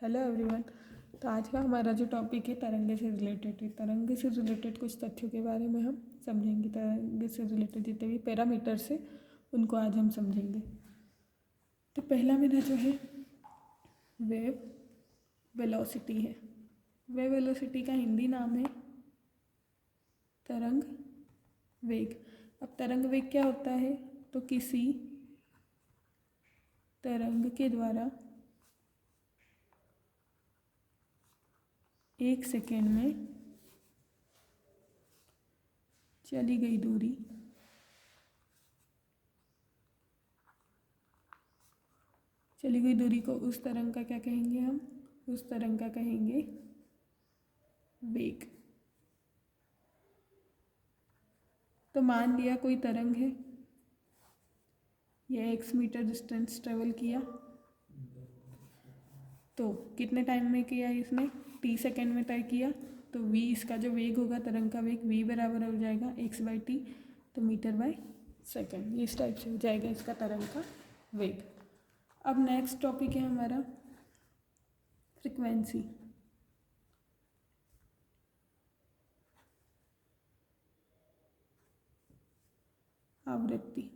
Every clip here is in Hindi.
Hello everyone. तो आज का हमारा जो टॉपिक है तरंगे से रिलेटेड है। तरंगे से रिलेटेड कुछ तथ्यों के बारे में हम समझेंगे। तरंगे से रिलेटेड जितने भी पैरामीटर्स है उनको आज हम समझेंगे। तो पहला मेरा जो है वेव वेलोसिटी है। वेव वेलोसिटी का हिंदी नाम है तरंग वेग। अब तरंग वेग क्या होता है? तो किसी तरंग के द्वारा 1 सेकेंड में चली गई दूरी को उस तरंग का क्या कहेंगे? हम उस तरंग का कहेंगे वेग। तो मान लिया कोई तरंग है, यह x मीटर डिस्टेंस ट्रेवल किया, तो कितने टाइम में किया इसने? t सेकेंड में तय किया। तो v इसका जो वेग होगा, तरंग का वेग v बराबर हो जाएगा x/t, तो मीटर बाय सेकेंड। इस टाइप से हो जाएगा इसका तरंग का वेग। अब नेक्स्ट टॉपिक है हमारा फ्रीक्वेंसी। आवृत्ति।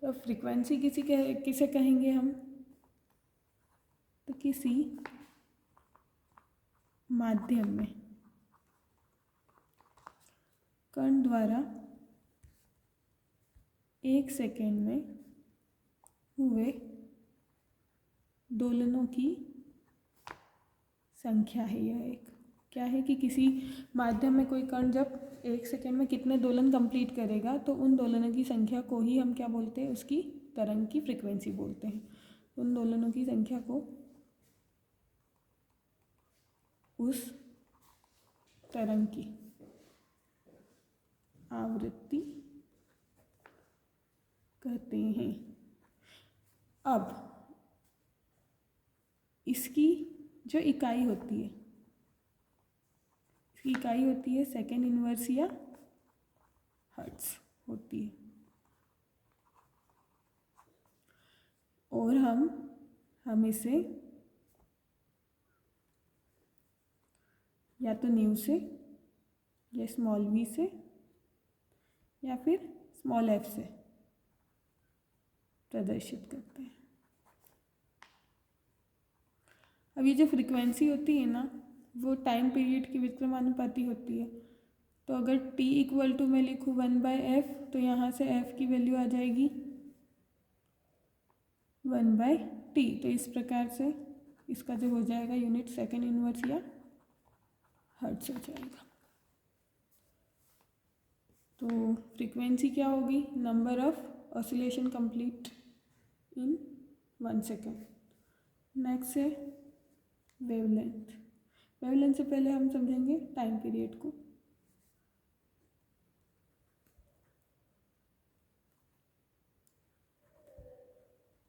तो फ्रीक्वेंसी किसे कहेंगे हम? तो किसी माध्यम में कण द्वारा 1 सेकेंड में हुए दोलनों की संख्या है। यह एक क्या है कि किसी माध्यम में कोई कण जब 1 सेकेंड में कितने दोलन कंप्लीट करेगा, तो उन दोलनों की संख्या को ही हम क्या बोलते हैं? उसकी तरंग की फ्रीक्वेंसी बोलते हैं। उन दोलनों की संख्या को उस तरंग की आवृत्ति कहते हैं। अब इसकी जो इकाई होती है, इसकी इकाई होती है सेकेंड इनवर्स या हर्ट्ज होती है। और हम इसे या तो न्यू से या स्मॉल v से या फिर स्मॉल f से प्रदर्शित करते हैं। अब ये जो फ्रीक्वेंसी होती है ना, वो टाइम पीरियड की व्युत्क्रमानुपाती होती है। तो अगर t इक्वल टू मैं लिखूँ 1/f, तो यहाँ से f की वैल्यू आ जाएगी 1/t। तो इस प्रकार से इसका जो हो जाएगा यूनिट सेकेंड इनवर्स या हर्ट्ज हो जाएगा। तो फ्रीक्वेंसी क्या होगी? Number of oscillation complete in 1 second. Next है वेवलेंथ। वेवलेंथ से पहले हम समझेंगे टाइम पीरियड को।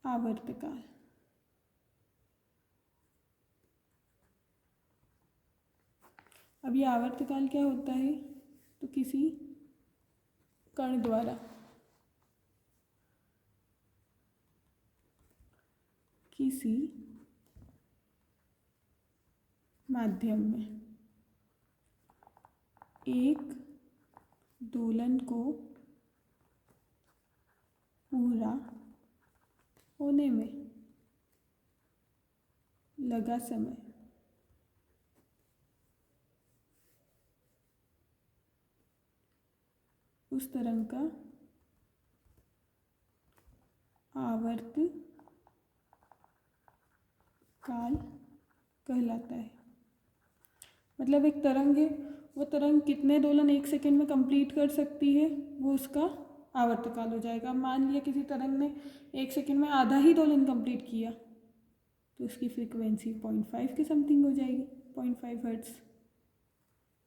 आवर्तकाल। अब ये आवर्तकाल क्या होता है? तो किसी कण द्वारा किसी माध्यम में एक दोलन को पूरा होने में लगा समय उस तरंग का आवर्त काल कहलाता है। मतलब एक तरंग है, वो तरंग कितने दोलन 1 सेकेंड में कंप्लीट कर सकती है, वो उसका आवर्तकाल हो जाएगा। मान लिया किसी तरंग ने 1 सेकेंड में आधा ही दोलन कंप्लीट किया, तो उसकी फ्रीक्वेंसी 0.5 के समथिंग हो जाएगी, 0.5 हर्ट्ज।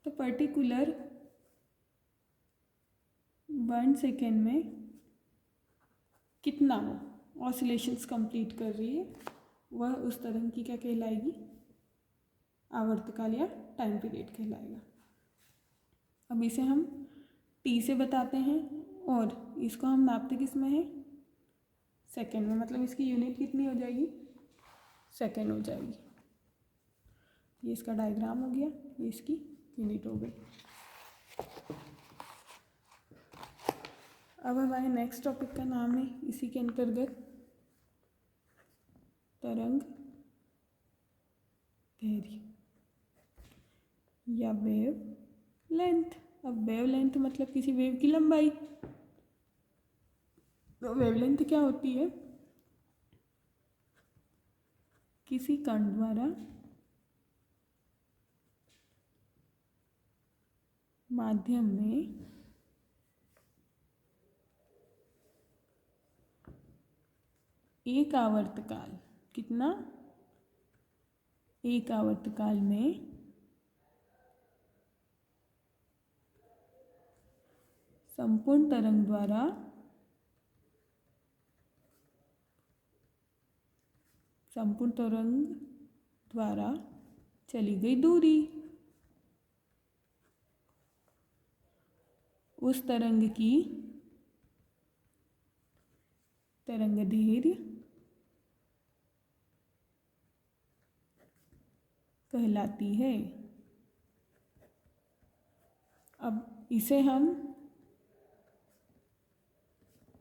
तो पर्टिकुलर 1 सेकेंड में कितना वो ऑसिलेशंस कंप्लीट कर रही है, वह उस तरंग की क्या कहलाएगी? आवर्तकाल या टाइम पीरियड कहलाएगा। अब इसे हम t से बताते हैं और इसको हम नापते किस में है? सेकेंड में, मतलब इसकी यूनिट कितनी हो जाएगी, सेकेंड हो जाएगी। ये इसका डायग्राम हो गया, ये इसकी यूनिट हो गई। अब हमारे नेक्स्ट टॉपिक का नाम है इसी के अंतर्गत तरंग दैर्घ्य या वेव लेंथ। अब वेव लेंथ मतलब किसी वेव की लंबाई। तो वेव लेंथ क्या होती है, किसी कण द्वारा माध्यम में एक आवर्तकाल, कितना, एक आवर्तकाल में संपूर्ण तरंग द्वारा चली गई दूरी, उस तरंग की तरंगदैर्घ्य कहलाती है। अब इसे हम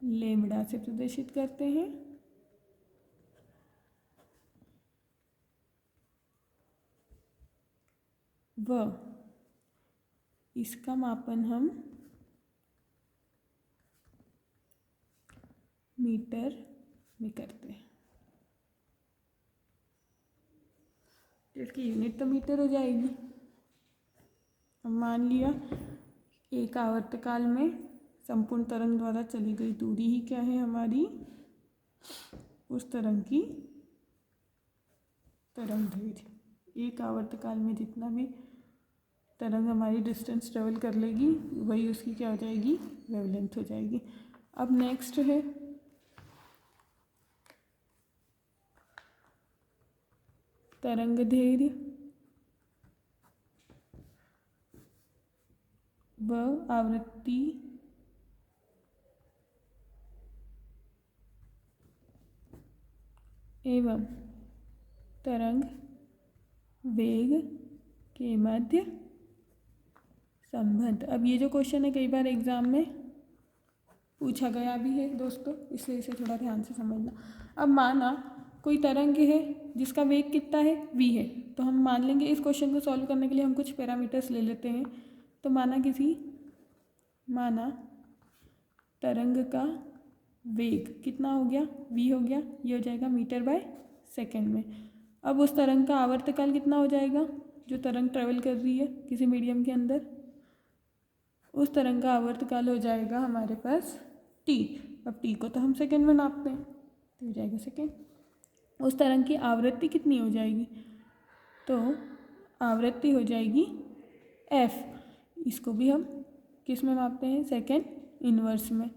लैम्ब्डा से प्रदर्शित करते हैं। व इसका मापन हम मीटर में करते हैं। इसकी यूनिट तो मीटर हो जाएगी। अब मान लिया एक आवर्तकाल में संपूर्ण तरंग द्वारा चली गई दूरी ही क्या है हमारी, उस तरंग की तरंगदैर्घ्य। एक आवर्तकाल में जितना भी तरंग हमारी डिस्टेंस ट्रेवल कर लेगी वही उसकी क्या हो जाएगी, वेवलेंथ हो जाएगी। अब नेक्स्ट है तरंगदैर्घ्य व आवृत्ति एवं तरंग वेग के मध्य संबंध। अब ये जो क्वेश्चन है कई बार एग्जाम में पूछा गया भी है दोस्तों, इसलिए इसे थोड़ा ध्यान से समझना। अब माना कोई तरंग है जिसका वेग कितना है, v है, तो हम मान लेंगे इस क्वेश्चन को सॉल्व करने के लिए हम कुछ पैरामीटर्स ले लेते हैं। तो माना तरंग का वेग कितना हो गया, v हो गया, ये हो जाएगा मीटर बाय सेकेंड में। अब उस तरंग का आवर्तकाल कितना हो जाएगा, जो तरंग ट्रेवल कर रही है किसी मीडियम के अंदर, उस तरंग का आवर्तकाल हो जाएगा हमारे पास t। अब t को तो हम सेकेंड में नापते हैं, तो हो जाएगा सेकेंड। उस तरंग की आवृत्ति कितनी हो जाएगी, तो आवृत्ति हो जाएगी f। इसको भी हम किस में मापते हैं, सेकेंड इनवर्स में।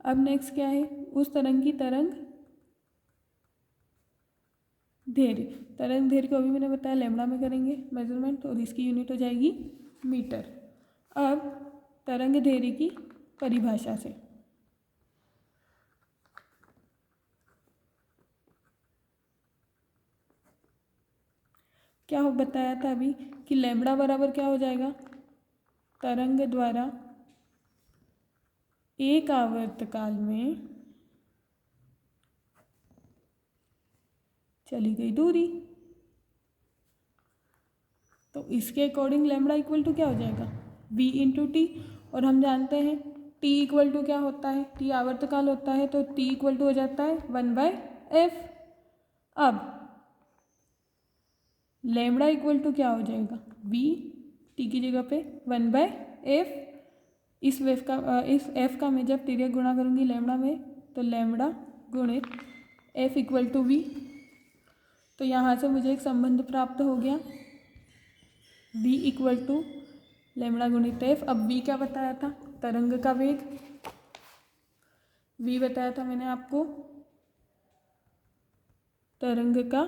अब नेक्स्ट क्या है, उस तरंग की तरंग दैर्घ्य को अभी मैंने बताया लैम्ब्डा में करेंगे मेजरमेंट, और इसकी यूनिट हो जाएगी मीटर। अब तरंग दैर्घ्य की परिभाषा से क्या हो बताया था अभी कि लैम्ब्डा बराबर क्या हो जाएगा, तरंग द्वारा एक आवर्तकाल में चली गई दूरी। तो इसके अकॉर्डिंग लैम्ब्डा इक्वल टू क्या हो जाएगा, v इंटू टी। और हम जानते हैं t इक्वल टू क्या होता है, t आवर्तकाल होता है, तो t इक्वल टू हो जाता है 1/f। अब लैम्ब्डा इक्वल टू क्या हो जाएगा, v, t की जगह पे 1/f। इस f का मैं जब तिर्यक गुणा करूँगी लैम्ब्डा में, तो लैम्ब्डा गुणित f इक्वल टू v। तो यहाँ से मुझे एक संबंध प्राप्त हो गया, v इक्वल टू लैम्ब्डा गुणित f। अब v क्या बताया था, तरंग का वेग, v बताया था मैंने आपको तरंग का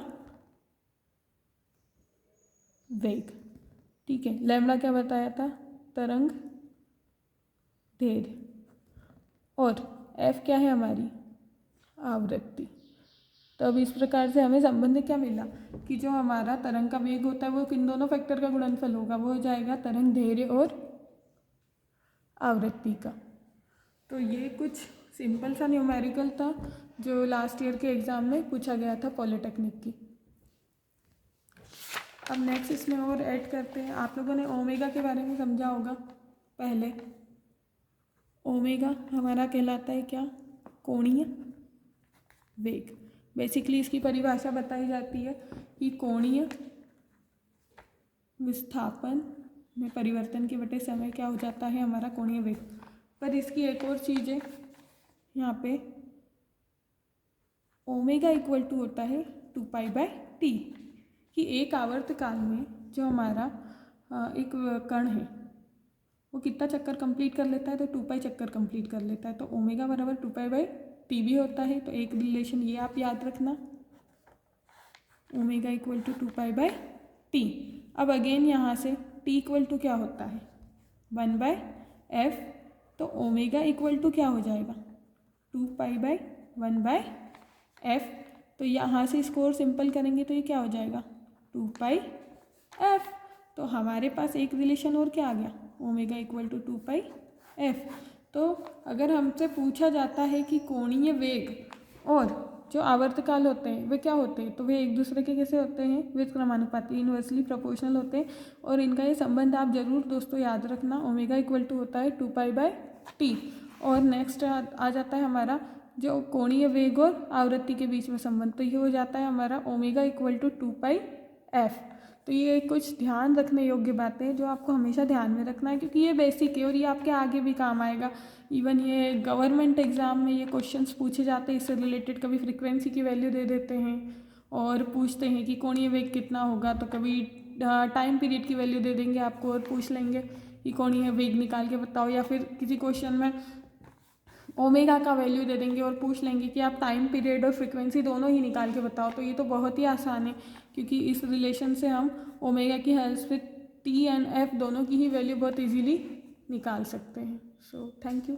वेग, ठीक है। लैम्ब्डा क्या बताया था, तरंग दैर्घ्य, और f क्या है हमारी आवृत्ति। तो अब इस प्रकार से हमें संबंध क्या मिला कि जो हमारा तरंग का वेग होता है वो किन दोनों फैक्टर का गुणनफल होगा, वो हो जाएगा तरंग दैर्घ्य और आवृत्ति का। तो ये कुछ सिंपल सा न्यूमेरिकल था जो लास्ट ईयर के एग्ज़ाम में पूछा गया था पॉलिटेक्निक की। अब नेक्स्ट इसमें और ऐड करते हैं। आप लोगों ने ओमेगा के बारे में समझा होगा पहले। ओमेगा हमारा कहलाता है क्या, कोणीय वेग। बेसिकली इसकी परिभाषा बताई जाती है कि कोणीय विस्थापन में परिवर्तन के बटे समय क्या हो जाता है हमारा कोणीय वेग। पर इसकी एक और चीज़ है यहाँ पे, ओमेगा इक्वल टू होता है 2π/t, कि एक आवर्तकाल में जो हमारा एक कण है वो कितना चक्कर कंप्लीट कर लेता है, तो 2π चक्कर कंप्लीट कर लेता है। तो ओमेगा बराबर 2π/t भी होता है। तो एक रिलेशन ये आप याद रखना, ओमेगा इक्वल टू 2π/t। अब अगेन यहाँ से t इक्वल टू क्या होता है 1/f, तो ओमेगा इक्वल टू क्या हो जाएगा 2π/1/f। तो यहाँ से इसको और सिंपल करेंगे तो ये क्या हो जाएगा 2πf। तो हमारे पास एक रिलेशन और क्या आ गया, ओमेगा इक्वल टू 2πf। तो अगर हमसे पूछा जाता है कि कोणीय वेग और जो आवर्तकाल होते हैं वे क्या होते हैं, तो वे एक दूसरे के कैसे होते हैं, व्युत्क्रमानुपाती, इनवर्सली प्रोपोर्शनल होते हैं। और इनका ये संबंध आप जरूर दोस्तों याद रखना, ओमेगा इक्वल टू होता है 2π/t। और नेक्स्ट आ जाता है हमारा जो कोणीय वेग और आवृत्ति के बीच में संबंध, तो ये हो जाता है हमारा ओमेगा इक्वल टू 2πf। तो ये कुछ ध्यान रखने योग्य बातें हैं जो आपको हमेशा ध्यान में रखना है, क्योंकि ये बेसिक है और ये आपके आगे भी काम आएगा। इवन ये गवर्नमेंट एग्ज़ाम में ये क्वेश्चंस पूछे जाते हैं इससे रिलेटेड। कभी फ्रीक्वेंसी की वैल्यू दे देते हैं और पूछते हैं कि कोणीय वेग कितना होगा, तो कभी टाइम पीरियड की वैल्यू दे देंगे आपको और पूछ लेंगे कि कोणीय वेग निकाल के बताओ, या फिर किसी क्वेश्चन में ओमेगा का वैल्यू दे देंगे और पूछ लेंगे कि आप टाइम पीरियड और फ्रीक्वेंसी दोनों ही निकाल के बताओ। तो ये तो बहुत ही आसान है, क्योंकि इस रिलेशन से हम ओमेगा की हेल्प से t एंड f दोनों की ही वैल्यू बहुत इजीली निकाल सकते हैं। So thank you.